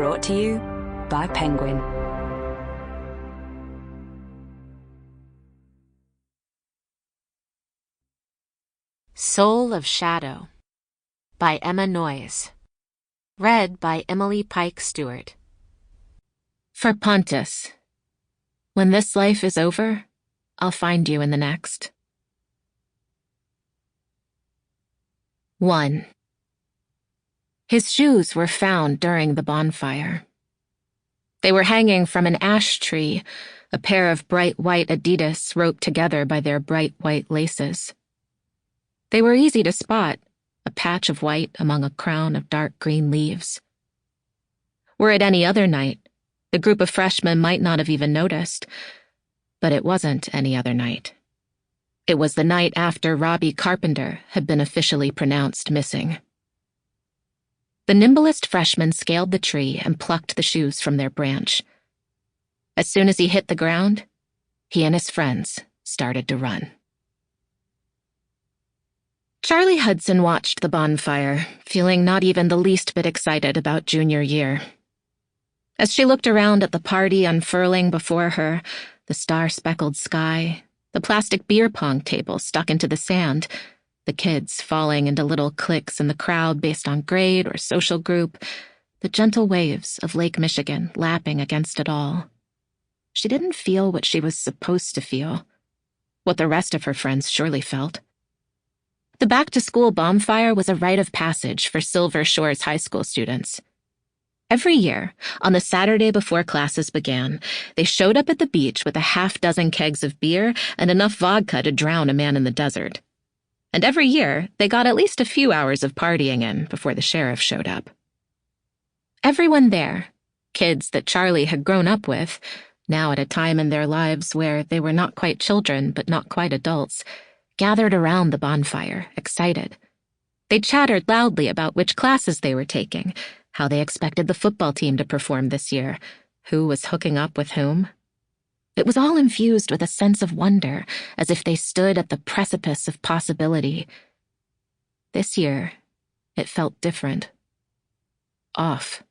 Brought to you by Penguin. Soul of Shadow by Emma Noyes. Read by Emily Pike Stewart. For Pontus. When this life is over, I'll find you in the next. 1. His shoes were found during the bonfire. They were hanging from an ash tree, a pair of bright white Adidas roped together by their bright white laces. They were easy to spot, a patch of white among a crown of dark green leaves. Were it any other night, the group of freshmen might not have even noticed, but it wasn't any other night. It was the night after Robbie Carpenter had been officially pronounced missing. The nimblest freshman scaled the tree and plucked the shoes from their branch. As soon as he hit the ground, he and his friends started to run. Charlie Hudson watched the bonfire, feeling not even the least bit excited about junior year. As she looked around at the party unfurling before her, the star-speckled sky, the plastic beer pong table stuck into the sand, the kids falling into little cliques in the crowd based on grade or social group, the gentle waves of Lake Michigan lapping against it all. She didn't feel what she was supposed to feel, what the rest of her friends surely felt. The back-to-school bonfire was a rite of passage for Silver Shores high school students. Every year, on the Saturday before classes began, they showed up at the beach with a half-dozen kegs of beer and enough vodka to drown a man in the desert. And every year, they got at least a few hours of partying in before the sheriff showed up. Everyone there, kids that Charlie had grown up with, now at a time in their lives where they were not quite children but not quite adults, gathered around the bonfire, excited. They chattered loudly about which classes they were taking, how they expected the football team to perform this year, who was hooking up with whom. It was all infused with a sense of wonder, as if they stood at the precipice of possibility. This year, it felt different. Off.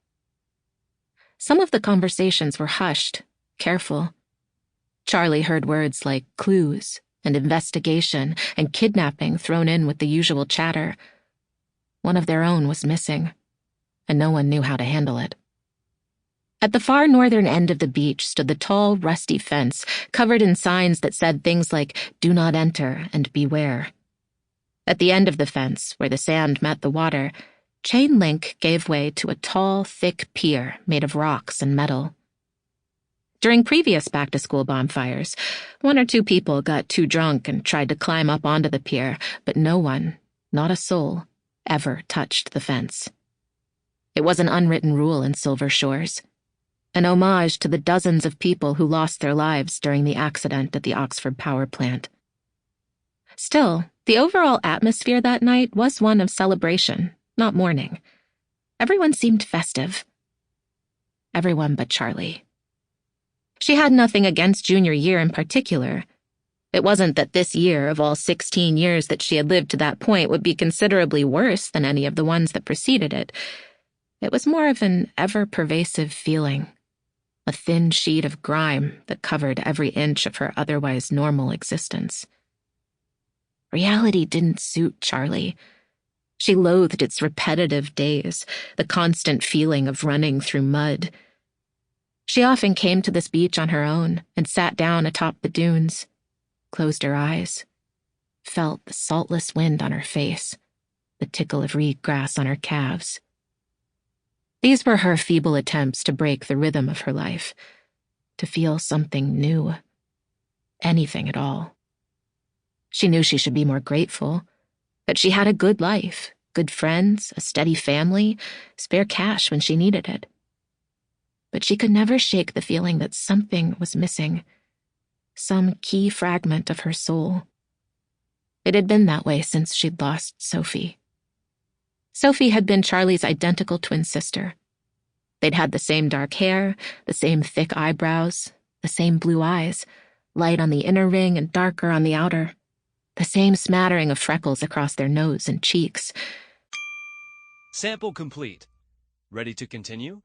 Some of the conversations were hushed, careful. Charlie heard words like clues and investigation and kidnapping thrown in with the usual chatter. One of their own was missing, and no one knew how to handle it. At the far northern end of the beach stood the tall, rusty fence, covered in signs that said things like, "Do not enter" and "Beware." At the end of the fence, where the sand met the water, chain link gave way to a tall, thick pier made of rocks and metal. During previous back-to-school bonfires, 1 or 2 people got too drunk and tried to climb up onto the pier, but no one, not a soul, ever touched the fence. It was an unwritten rule in Silver Shores, an homage to the dozens of people who lost their lives during the accident at the Oxford power plant. Still, the overall atmosphere that night was one of celebration, not mourning. Everyone seemed festive. Everyone but Charlie. She had nothing against junior year in particular. It wasn't that this year, of all 16 years that she had lived to that point, would be considerably worse than any of the ones that preceded it. It was more of an ever-pervasive feeling, a thin sheet of grime that covered every inch of her otherwise normal existence. Reality didn't suit Charlie. She loathed its repetitive days, the constant feeling of running through mud. She often came to this beach on her own and sat down atop the dunes, closed her eyes, felt the saltless wind on her face, the tickle of reed grass on her calves. These were her feeble attempts to break the rhythm of her life, to feel something new, anything at all. She knew she should be more grateful, that she had a good life, good friends, a steady family, spare cash when she needed it. But she could never shake the feeling that something was missing, some key fragment of her soul. It had been that way since she'd lost Sophie. Sophie had been Charlie's identical twin sister. They'd had the same dark hair, the same thick eyebrows, the same blue eyes, light on the inner ring and darker on the outer, the same smattering of freckles across their nose and cheeks. Sample complete. Ready to continue?